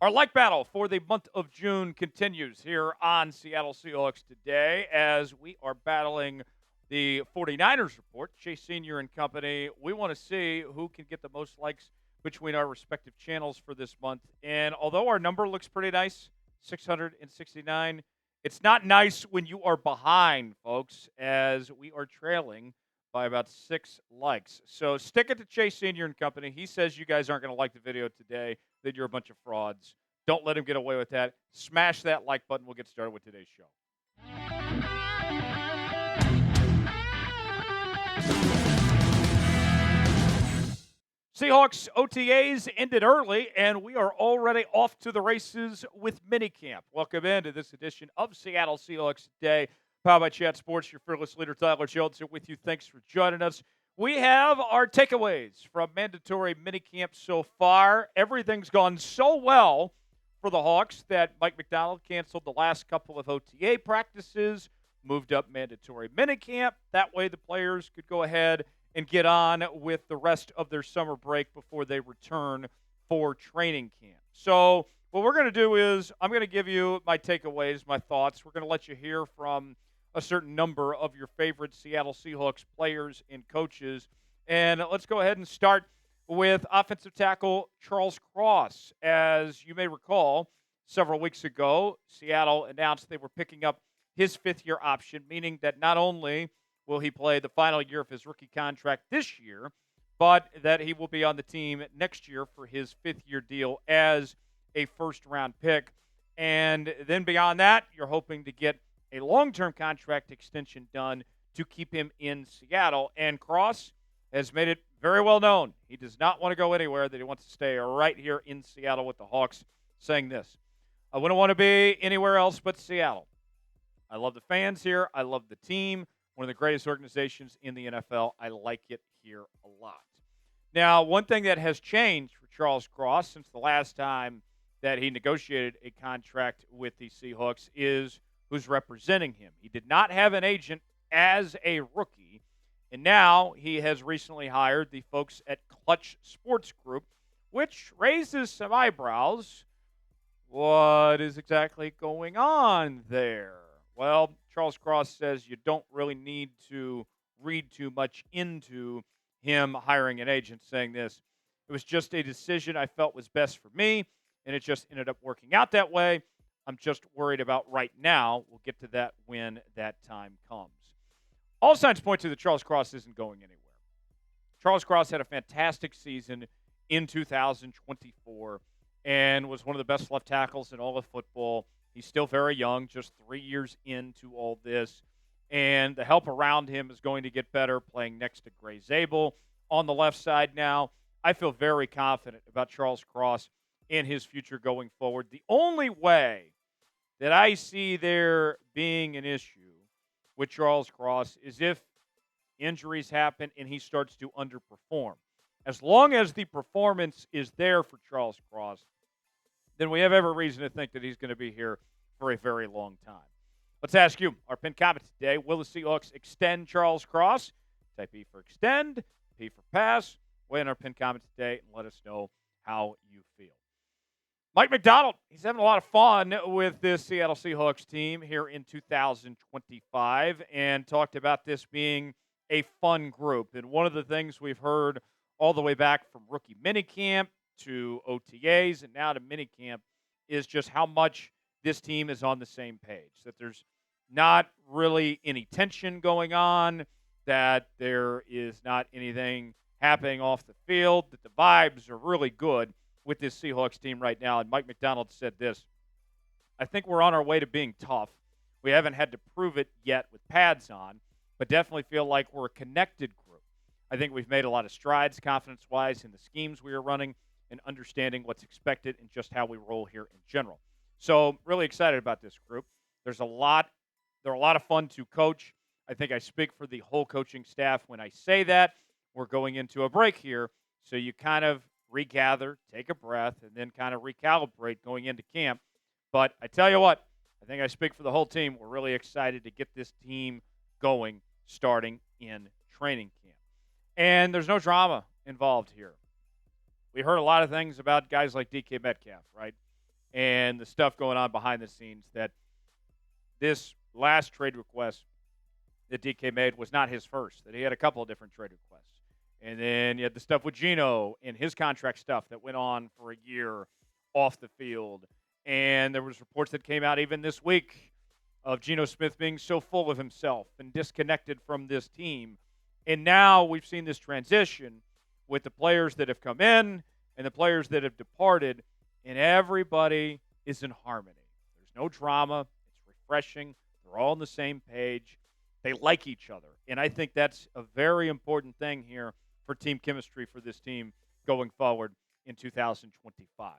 Our like battle for the month of June continues here on Seattle Seahawks Today as we are battling the 49ers report. Chase Sr. and company. We want to see who can get the most likes between our respective channels for this month. And although our number looks pretty nice, 669, it's not nice when you are behind, folks, as we are trailing by about 6 likes. So stick it to Chase Sr. and company. He says you guys aren't going to like the video today, that you're a bunch of frauds. Don't let him get away with that. Smash that like button. We'll get started with today's show. Seahawks OTAs ended early, and we are already off to the races with minicamp. Welcome into this edition of Seattle Seahawks Today, powered by Chat Sports. Your fearless leader, Tyler Jones, here with you. Thanks for joining us. We have our takeaways from mandatory minicamp so far. Everything's gone so well for the Hawks that Mike Macdonald canceled the last couple of OTA practices, moved up mandatory minicamp. That way the players could go ahead and get on with the rest of their summer break before they return for training camp. So what we're going to do is I'm going to give you my takeaways, my thoughts. We're going to let you hear from a certain number of your favorite Seattle Seahawks players and coaches. And let's go ahead and start with offensive tackle Charles Cross. As you may recall, several weeks ago, Seattle announced they were picking up his fifth-year option, meaning that not only will he play the final year of his rookie contract this year, but that he will be on the team next year for his fifth-year deal as a first-round pick. And then beyond that, you're hoping to get a long-term contract extension done to keep him in Seattle. And Cross has made it very well known he does not want to go anywhere, that he wants to stay right here in Seattle with the Hawks, saying this: I wouldn't want to be anywhere else but Seattle. I love the fans here. I love the team. One of the greatest organizations in the NFL. I like it here a lot. Now, one thing that has changed for Charles Cross since the last time that he negotiated a contract with the Seahawks is who's representing him. He did not have an agent as a rookie, and now he has recently hired the folks at Clutch Sports Group, which raises some eyebrows. What is exactly going on there? Well, Charles Cross says you don't really need to read too much into him hiring an agent, saying this: it was just a decision I felt was best for me, and it just ended up working out that way. I'm just worried about right now. We'll get to that when that time comes. All signs point to that Charles Cross isn't going anywhere. Charles Cross had a fantastic season in 2024 and was one of the best left tackles in all of football. He's still very young, just 3 years into all this. And the help around him is going to get better, playing next to Gray Zabel on the left side now. I feel very confident about Charles Cross and his future going forward. The only way that I see there being an issue with Charles Cross is if injuries happen and he starts to underperform. As long as the performance is there for Charles Cross, then we have every reason to think that he's going to be here for a very long time. Let's ask you, our pinned comment today: will the Seahawks extend Charles Cross? Type E for extend, P for pass. Weigh in our pinned comment today and let us know how you feel. Mike Macdonald, he's having a lot of fun with this Seattle Seahawks team here in 2025 and talked about this being a fun group. And one of the things we've heard all the way back from rookie minicamp to OTAs and now to minicamp is just how much this team is on the same page, that there's not really any tension going on, that there is not anything happening off the field, that the vibes are really good with this Seahawks team right now. And Mike Macdonald said this: I think we're on our way to being tough. We haven't had to prove it yet with pads on, but definitely feel like we're a connected group. I think we've made a lot of strides confidence-wise in the schemes we are running and understanding what's expected and just how we roll here in general. So really excited about this group. They're a lot of fun to coach. I think I speak for the whole coaching staff when I say that. We're going into a break here, so you kind of regather, take a breath, and then kind of recalibrate going into camp. But I tell you what, I think I speak for the whole team. We're really excited to get this team going starting in training camp. And there's no drama involved here. We heard a lot of things about guys like DK Metcalf, right? and the stuff going on behind the scenes, that this last trade request that DK made was not his first, that he had a couple of different trade requests. And then you had the stuff with Geno and his contract stuff that went on for a year off the field. And there was reports that came out even this week of Geno Smith being so full of himself and disconnected from this team. And now we've seen this transition with the players that have come in and the players that have departed, and everybody is in harmony. There's no drama. It's refreshing. They're all on the same page. They like each other. And I think that's a very important thing here for team chemistry for this team going forward in 2025.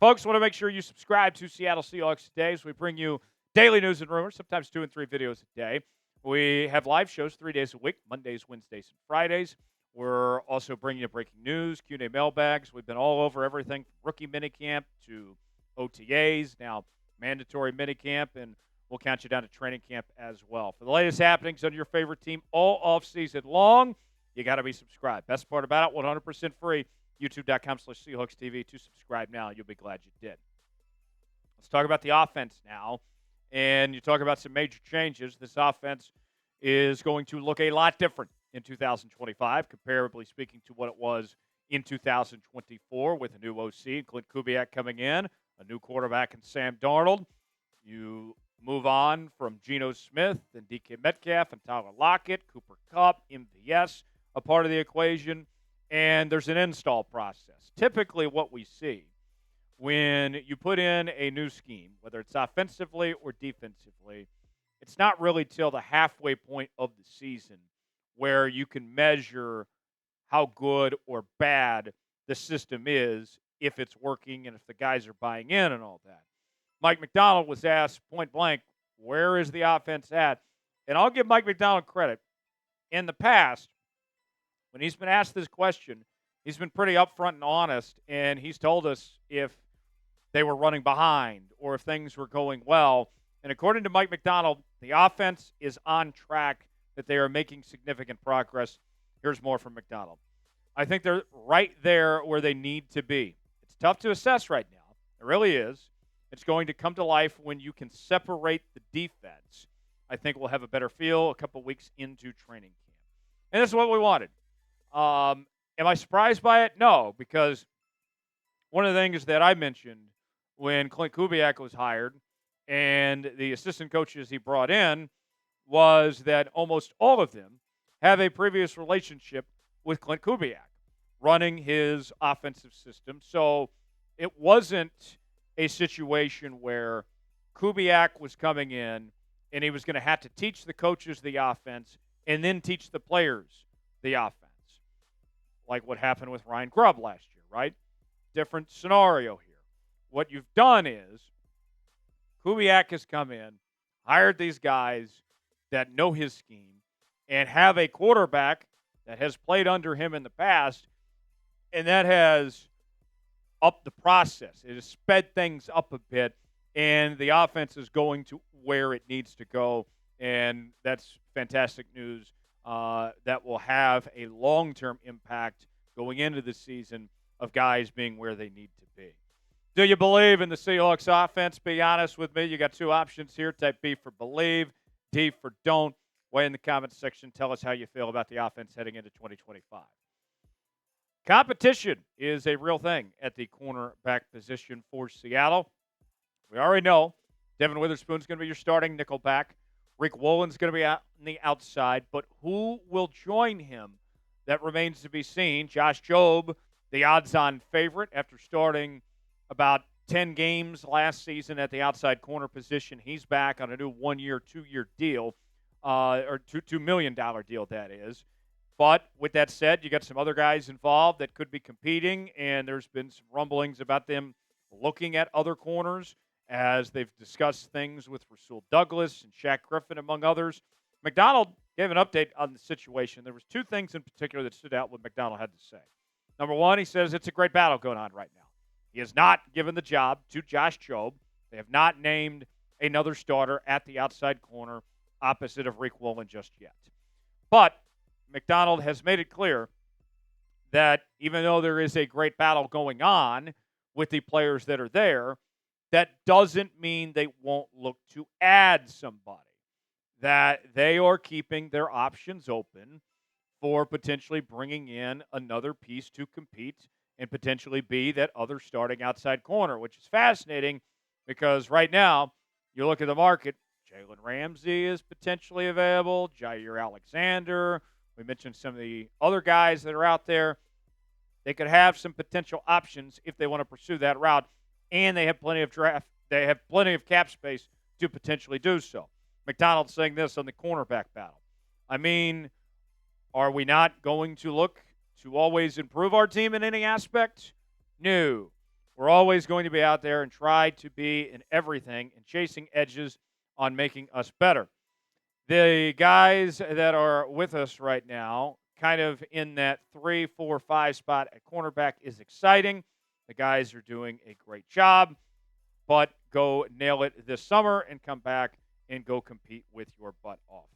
Folks, want to make sure you subscribe to Seattle Seahawks Today as we bring you daily news and rumors, sometimes 2 and 3 videos a day. We have live shows 3 days a week, Mondays, Wednesdays, and Fridays. We're also bringing you breaking news, Q&A mailbags. We've been all over everything from rookie minicamp to OTAs, now mandatory minicamp, and we'll count you down to training camp as well. For the latest happenings on your favorite team all offseason long, you got to be subscribed. Best part about it, 100% free, youtube.com/Seahawks TV to subscribe now. You'll be glad you did. Let's talk about the offense now. And you talk about some major changes. This offense is going to look a lot different in 2025, comparably speaking to what it was in 2024 with a new OC, Klint Kubiak coming in, a new quarterback in Sam Darnold. You move on from Geno Smith and DK Metcalf and Tyler Lockett, Cooper Kupp, MVS, a part of the equation, and there's an install process. Typically what we see when you put in a new scheme, whether it's offensively or defensively, it's not really till the halfway point of the season where you can measure how good or bad the system is, if it's working and if the guys are buying in and all that. Mike Macdonald was asked point blank, where is the offense at? And I'll give Mike Macdonald credit. In the past, when he's been asked this question, he's been pretty upfront and honest, and he's told us if they were running behind or if things were going well. And according to Mike Macdonald, the offense is on track, that they are making significant progress. Here's more from Macdonald. I think they're right there where they need to be. It's tough to assess right now. It really is. It's going to come to life when you can separate the defense. I think we'll have a better feel a couple weeks into training camp. And this is what we wanted. Am I surprised by it? No, because one of the things that I mentioned when Klint Kubiak was hired and the assistant coaches he brought in was that almost all of them have a previous relationship with Klint Kubiak running his offensive system. So it wasn't a situation where Kubiak was coming in and he was going to have to teach the coaches the offense and then teach the players the offense, like what happened with Ryan Grubb last year, right? Different scenario here. What you've done is Kubiak has come in, hired these guys that know his scheme, and have a quarterback that has played under him in the past, and that has upped the process. It has sped things up a bit, and the offense is going to where it needs to go, and that's fantastic news that will have a long-term impact going into the season of guys being where they need to be. Do you believe in the Seahawks offense? Be honest with me. You got two options here. Type B for believe, D for don't. Weigh in the comments section. Tell us how you feel about the offense heading into 2025. Competition is a real thing at the cornerback position for Seattle. We already know Devin Witherspoon's going to be your starting nickelback. Rick Woolen's going to be out on the outside, but who will join him? That remains to be seen. Josh Jobe, the odds-on favorite after starting about 10 games last season at the outside corner position. He's back on a new 1-year, 2-year deal, or $2 million deal, that is. But with that said, you got some other guys involved that could be competing, and there's been some rumblings about them looking at other corners as they've discussed things with Rasul Douglas and Shaq Griffin, among others. McDonald gave an update on the situation. There was two things in particular that stood out what McDonald had to say. Number one, he says it's a great battle going on right now. He has not given the job to Josh Jobe. They have not named another starter at the outside corner opposite of Rick Woolen just yet. But McDonald has made it clear that even though there is a great battle going on with the players that are there, That doesn't mean they won't look to add somebody, that they are keeping their options open for potentially bringing in another piece to compete and potentially be that other starting outside corner, which is fascinating because right now, you look at the market, Jalen Ramsey is potentially available, Jair Alexander. We mentioned some of the other guys that are out there. They could have some potential options if they want to pursue that route, and they have plenty of draft. They have plenty of cap space to potentially do so. McDonald saying this on the cornerback battle. I mean, are we not going to look to always improve our team in any aspect? No. We're always going to be out there and try to be in everything and chasing edges on making us better. The guys that are with us right now, kind of in that 3, 4, 5 spot at cornerback, is exciting. The guys are doing a great job, but go nail it this summer and come back and go compete with your butt off.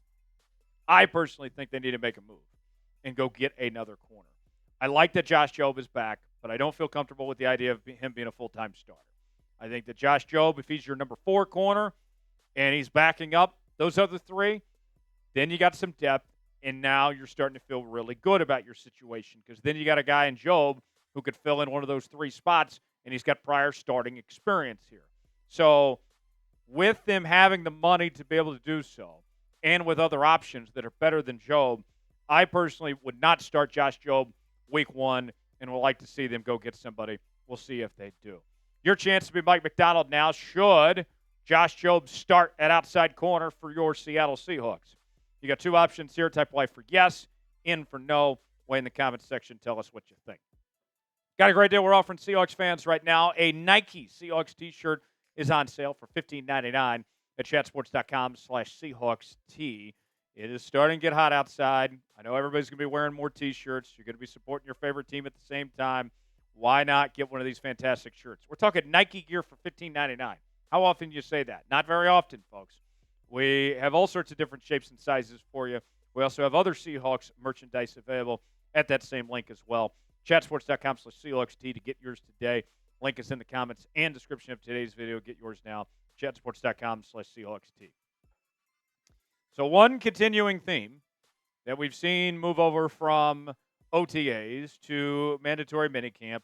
I personally think they need to make a move and go get another corner. I like that Josh Jobe is back, but I don't feel comfortable with the idea of him being a full-time starter. I think that Josh Jobe, if he's your number 4 corner and he's backing up those other 3, then you got some depth, and now you're starting to feel really good about your situation because then you got a guy in Jobe who could fill in one of those 3 spots, and he's got prior starting experience here. So with them having the money to be able to do so, and with other options that are better than Jobe, I personally would not start Josh Jobe week 1 and would like to see them go get somebody. We'll see if they do. Your chance to be Mike Macdonald now should Josh Jobe start at outside corner for your Seattle Seahawks. You got 2 options here. Type Y for yes, in for no. Way in the comments section. Tell us what you think. Got a great deal we're offering Seahawks fans right now. A Nike Seahawks t-shirt is on sale for $15.99 at chatsports.com/SeahawksT. It is starting to get hot outside. I know everybody's going to be wearing more t-shirts. You're going to be supporting your favorite team at the same time. Why not get one of these fantastic shirts? We're talking Nike gear for $15.99. How often do you say that? Not very often, folks. We have all sorts of different shapes and sizes for you. We also have other Seahawks merchandise available at that same link as well. Chatsports.com/SeahawksT to get yours today. Link is in the comments and description of today's video. Get yours now. Chatsports.com/SeahawksT. So one continuing theme that we've seen move over from OTAs to mandatory minicamp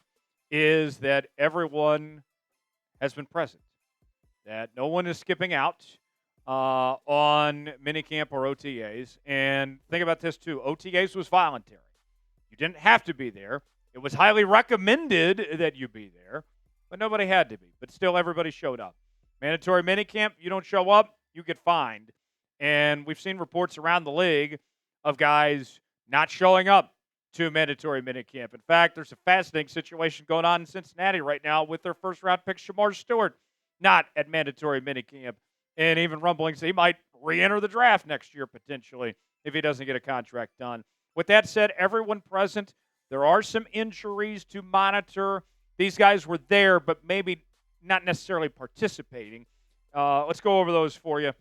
is that everyone has been present, that no one is skipping out on minicamp or OTAs. And think about this, too. OTAs was voluntary. You didn't have to be there. It was highly recommended that you be there, but nobody had to be. But still, everybody showed up. Mandatory minicamp, you don't show up, you get fined. And we've seen reports around the league of guys not showing up to mandatory minicamp. In fact, there's a fascinating situation going on in Cincinnati right now with their first-round pick, Shamar Stewart, not at mandatory minicamp. And even rumblings he might re-enter the draft next year potentially if he doesn't get a contract done. With that said, everyone present, there are some injuries to monitor. These guys were there, but maybe not necessarily participating. Let's go over those for you.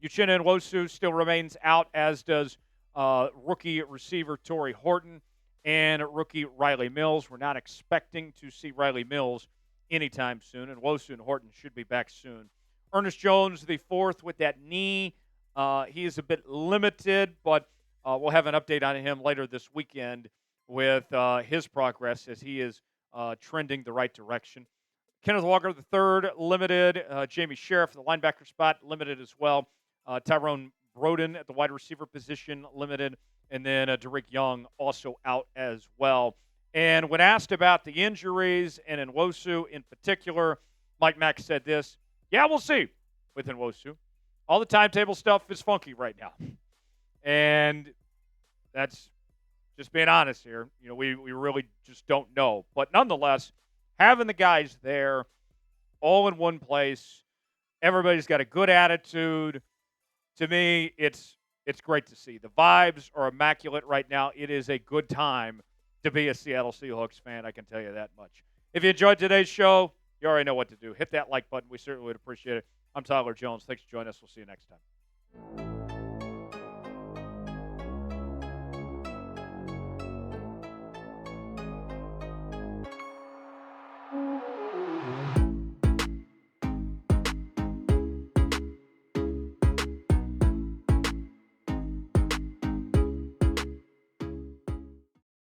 Uchenna and Nwosu still remains out, as does rookie receiver Torrey Horton and rookie Riley Mills. We're not expecting to see Riley Mills anytime soon, and Nwosu and Horton should be back soon. Ernest Jones, the 4th, with that knee. He is a bit limited, but we'll have an update on him later this weekend with his progress as he is trending the right direction. Kenneth Walker, the 3rd, limited. Jamie Sheriff, the linebacker spot, limited as well. Tyrone Broden at the wide receiver position, limited. And then Derek Young also out as well. And when asked about the injuries and Nwosu in particular, Mike Mack said this: yeah, we'll see with Nwosu. All the timetable stuff is funky right now. And that's just being honest here. You know, we really just don't know. But nonetheless, having the guys there all in one place, everybody's got a good attitude. To me, it's great to see. The vibes are immaculate right now. It is a good time to be a Seattle Seahawks fan, I can tell you that much. If you enjoyed today's show, you already know what to do. Hit that like button. We certainly would appreciate it. I'm Tyler Jones. Thanks for joining us. We'll see you next time.